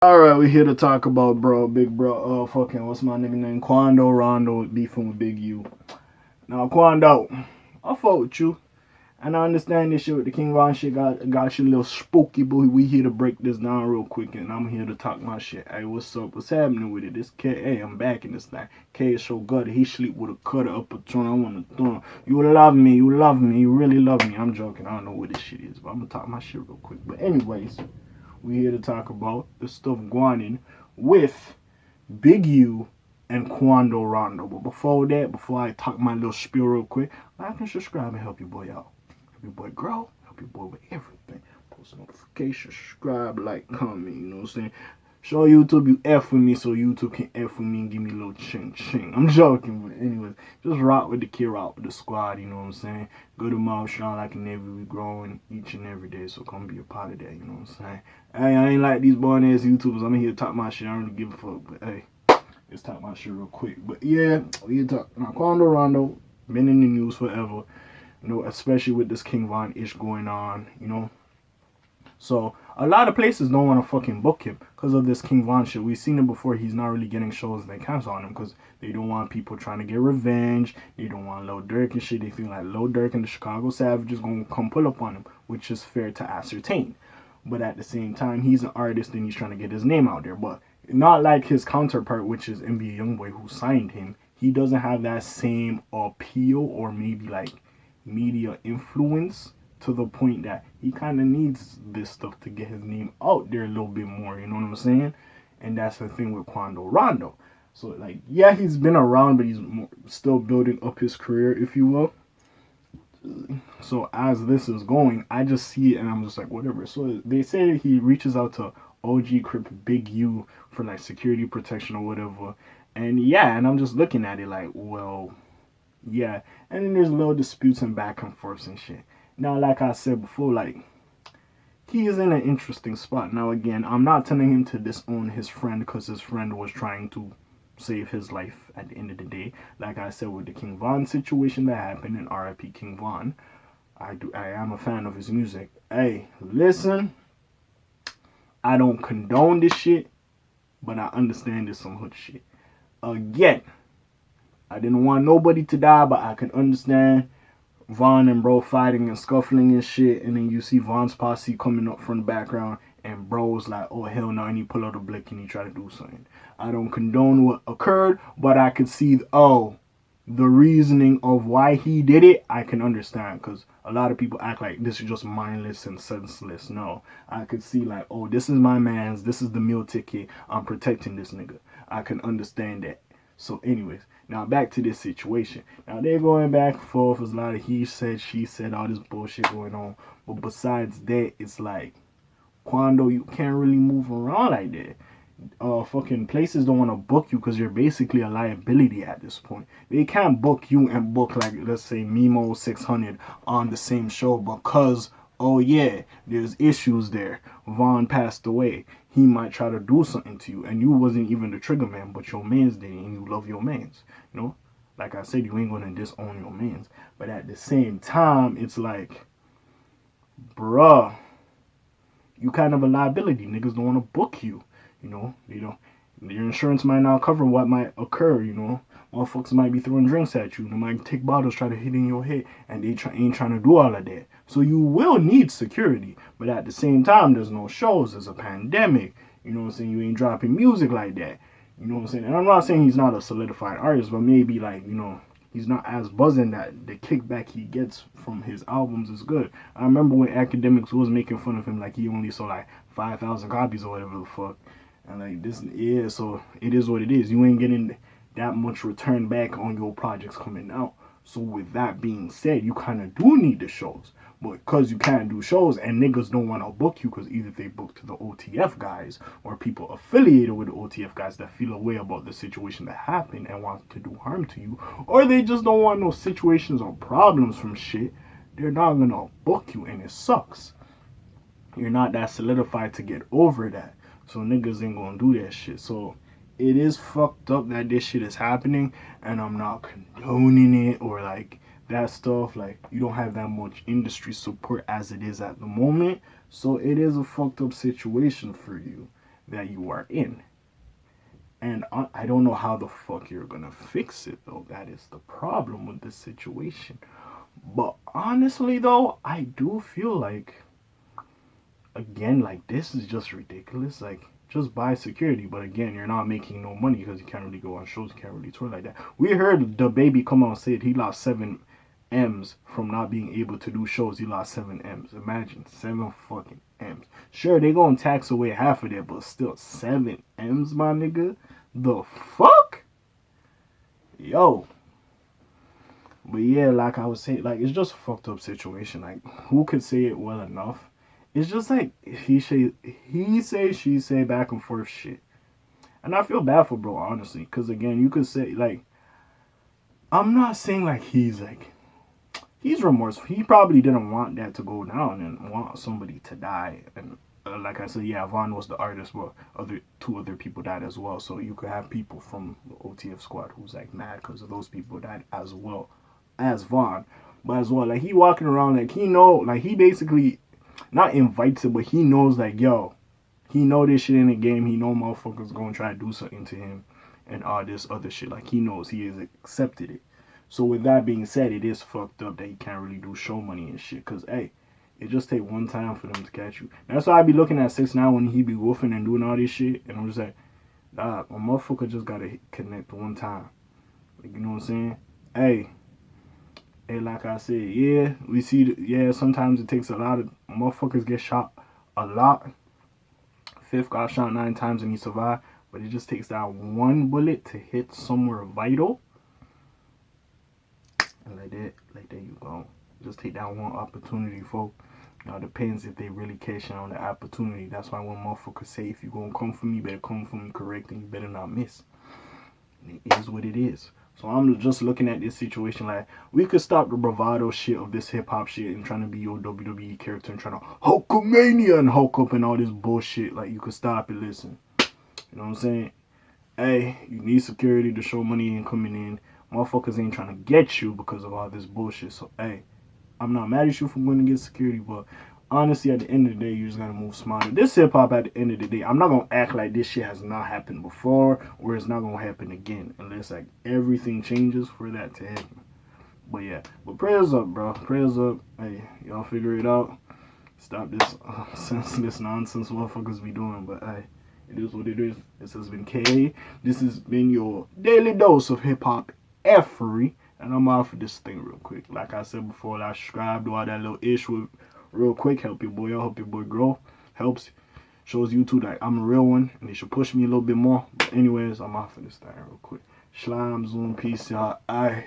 Alright, we here to talk about big bro, fucking, what's my nigga name? Quando Rondo beefing with Big U. Now, Quando, I fuck with you. And I understand this shit with the King Von shit got you a little spooky, but we here to break this down real quick, and I'm here to talk my shit. Hey, what's up? What's happening with it? This K, hey, I'm back in this thing. K is so good. He sleep with a cutter up a turn. I want to throw him. You love me, you really love me. I'm joking. I don't know what this shit is, but I'm gonna talk my shit real quick. But anyways, we here to talk about the stuff going on with Big U and Quando Rondo. But before that, before I talk my little spiel real quick, like and subscribe and help your boy out. Help your boy grow. Help your boy with everything. Post notifications, subscribe, like, comment, you know what I'm saying? Show YouTube you F with me so YouTube can F with me and give me a little ching ching. I'm joking, but anyways, just rock with the kid, rock with the squad, you know what I'm saying? Go to mouth, shine like a navy, we growing each and every day, so come be a part of that, you know what I'm saying? Hey, I ain't like these born ass YouTubers, I'm here to talk my shit, I don't really give a fuck, but hey, let's talk my shit real quick. But yeah, we talk now. Quando Rondo, been in the news forever, you know, especially with this King Von ish going on, you know. So a lot of places don't want to fucking book him because of this King Von shit. We've seen it before. He's not really getting shows. They cancel on him because they don't want people trying to get revenge. They don't want Lil Durk and shit. They feel like Lil Durk and the Chicago Savages gonna come pull up on him, which is fair to ascertain. But at the same time, he's an artist and he's trying to get his name out there. But not like his counterpart, which is NBA YoungBoy, who signed him. He doesn't have that same appeal or maybe like media influence to the point that he kind of needs this stuff to get his name out there a little bit more. You know what I'm saying? And that's the thing with Quando Rondo. So like, yeah, he's been around, but he's still building up his career, if you will. So as this is going, I just see it and I'm just like, whatever. So they say he reaches out to OG Crip Big U for like security protection or whatever. And yeah, and I'm just looking at it like, well, yeah. And then there's little disputes and back and forths and shit. Now, like I said before, like, he is in an interesting spot. Now, again, I'm not telling him to disown his friend because his friend was trying to save his life at the end of the day. Like I said with the King Von situation that happened in RIP King Von, I am a fan of his music. Hey, listen, I don't condone this shit, but I understand there's some hood shit. Again, I didn't want nobody to die, but I can understand Von and bro fighting and scuffling and shit, and then you see Von's posse coming up from the background, and bro's like, oh hell no, and he pull out a blick and he try to do something. I don't condone what occurred, but I could see, the reasoning of why he did it, I can understand, because a lot of people act like this is just mindless and senseless. No, I could see like, oh, this is my man's, this is the meal ticket, I'm protecting this nigga. I can understand that. So anyways, now back to this situation. Now they're going back and forth. There's a lot of he said, she said, all this bullshit going on. But besides that, it's like, Quando, you can't really move around like that. Fucking places don't want to book you because you're basically a liability at this point. They can't book you and book like, let's say, Mimo 600 on the same show because, oh yeah, there's issues there. Vaughn passed away. He might try to do something to you, and you wasn't even the trigger man, but your man's did, and you love your man's. You know, like I said, you ain't gonna disown your man's, but at the same time, it's like, bruh, you kind of a liability. Niggas don't want to book you. You know, your insurance might not cover what might occur. You know, motherfuckers might be throwing drinks at you. They might take bottles, try to hit in your head, and they ain't trying to do all of that. So you will need security, but at the same time, there's no shows. There's a pandemic. You know what I'm saying? You ain't dropping music like that. You know what I'm saying? And I'm not saying he's not a solidified artist, but maybe like, he's not as buzzing that the kickback he gets from his albums is good. I remember when academics was making fun of him like he only sold like 5,000 copies or whatever the fuck. And like this, yeah, so it is what it is. You ain't getting that much return back on your projects coming out. So with that being said, you kind of do need the shows. But because you can't do shows and niggas don't want to book you because either they book to the OTF guys or people affiliated with the OTF guys that feel a way about the situation that happened and want to do harm to you, or they just don't want no situations or problems from shit, they're not going to book you, and it sucks. You're not that solidified to get over that. So niggas ain't gonna do that shit. So it is fucked up that this shit is happening, and I'm not condoning it or like that stuff. Like, you don't have that much industry support as it is at the moment. So it is a fucked up situation for you. that you are in. And I don't know how the fuck you're gonna fix it though. That is the problem with this situation. But honestly though, I do feel like, again, like this is just ridiculous. Like, just buy security, but again, you're not making no money because you can't really go on shows, you can't really tour like that. We heard the baby come out and say he lost 7 M's from not being able to do shows. He lost 7 M's. Imagine 7 fucking M's. Sure, they gonna tax away half of that, but still 7 M's, my nigga. The fuck, yo. But yeah, like I was saying, like it's just a fucked up situation. Like, who could say it well enough? It's just like he say, she say, back and forth shit. And I feel bad for bro, honestly, because again, you could say like, I'm not saying like he's remorseful. He probably didn't want that to go down and want somebody to die. And like I said, yeah, Vaughn was the artist, but two other people died as well. So you could have people from the OTF squad who's like mad because of those people died as well as Vaughn. But as well, like he walking around like he know, like he basically not invites it, but he knows like, yo, he know this shit in the game. He know motherfuckers gonna try to do something to him and all this other shit. Like he knows, he has accepted it. So with that being said, it is fucked up that he can't really do show money and shit. Cause hey, it just take one time for them to catch you. That's why I be looking at 6ix9ine when he be woofing and doing all this shit, and I'm just like, nah, a motherfucker just gotta connect one time. Like, you know what I'm saying? Hey, like I said, yeah, we see, yeah, sometimes it takes a lot of motherfuckers get shot a lot. Fifth got shot 9 times and he survived, but it just takes that one bullet to hit somewhere vital. And like there you go. Just take that one opportunity, folks. Now it depends if they really cash on the opportunity. That's why when motherfuckers say, if you gonna come for me, better come for me correct and you better not miss. And it is what it is. So I'm just looking at this situation like, we could stop the bravado shit of this hip hop shit and trying to be your WWE character and trying to Hulkamania and Hulk up and all this bullshit. Like, you could stop it, listen. You know what I'm saying? Hey, you need security to show money ain't coming in. Motherfuckers ain't trying to get you because of all this bullshit. So, hey, I'm not mad at you for going to get security, but honestly, at the end of the day, you just gotta move smarter. This hip hop, at the end of the day, I'm not gonna act like this shit has not happened before or it's not gonna happen again unless like everything changes for that to happen. But yeah, but prayers up, bro. Prayers up. Hey, y'all figure it out. Stop this senseless nonsense motherfuckers be doing. But hey, it is what it is. This has been K.A. This has been your daily dose of hip hop effery. And I'm off of this thing real quick. Like I said before, like subscribe, do all that little ish with real quick. Help your boy out, help your boy grow. Helps, shows YouTube that I'm a real one. And they should push me a little bit more. But anyways, I'm off of this thing real quick. Slime, zoom, peace, y'all. Aye.